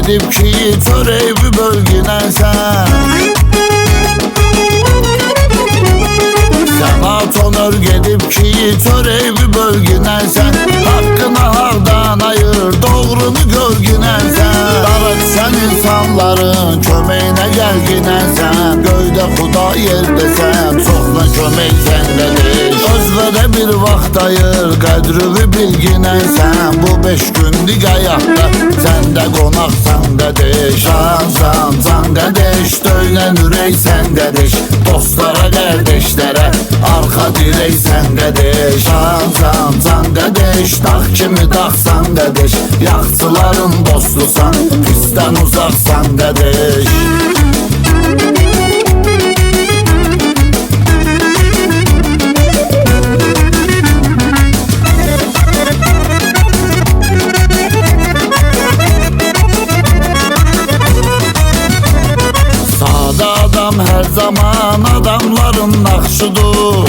gedib ki çörəyi bölgünəsən. Senatonör gedib ki çörəyi bölgünəsən. Haqqına haqdan ayır, doğrunu görgünəsən. Darık sen insanların köməyinə gəlginəsən. Göydə Xuda yerdə sən, çoxla kömək səndədir. Özlərə bir vaxt ayır, qədrini bilginəsən. Bu 5 günlük həyatda səndə qonaq səndədir. Can qədeş, döylən ürək səndədir. Dostlara, qardeşlərə arxa dirək səndədir. Can qədeş, dağ kimi dağ səndədir. Yaxçıların dostusan, pisdən uzaq səndədir. Sade adam her zaman adamların nakşudur.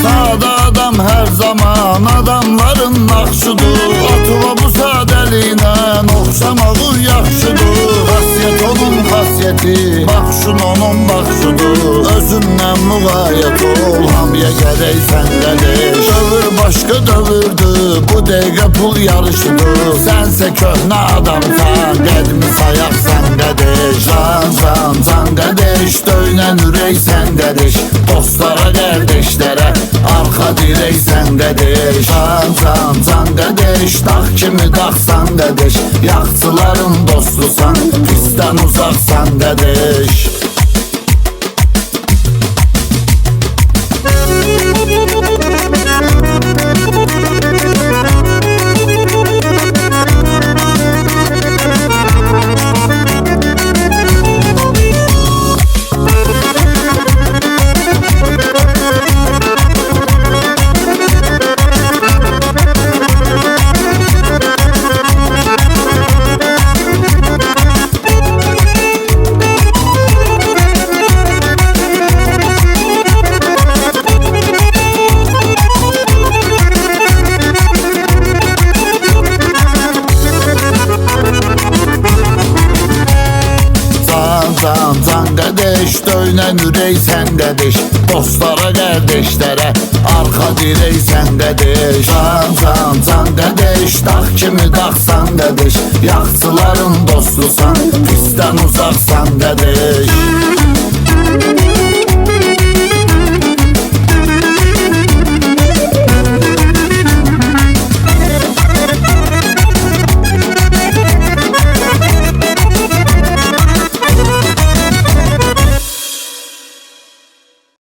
Sade adam her zaman adamların nakşudur. Atıva bu sadeliğine oxşamağı yaxşıdır. Xasiyyət onun xasiyyəti, baxşun onun baxşudur. Özündən müğayət ol, hamıya gərək səndədir. Dövür başqa dövürdür, bu dəqiqə pul yarışıdır. Sənsə köhnə adamsan, qədmi sayaq səndədir. Can qədeş, döynən ürək səndədir. Dostlara, qardeşlərə arxa dirək səndədir. Can qədeş, dağ kimi dağ səndədir. Yaxçıların dostusan, pisdən uzaq səndədir. Can qədeş, döynən ürək səndədir. Dostlara, qardeşlərə arxa dirək səndədir. Can qədeş, dağ kimi dağ səndədir. Yaxçıların dostusan, pisdən uzaq səndədir.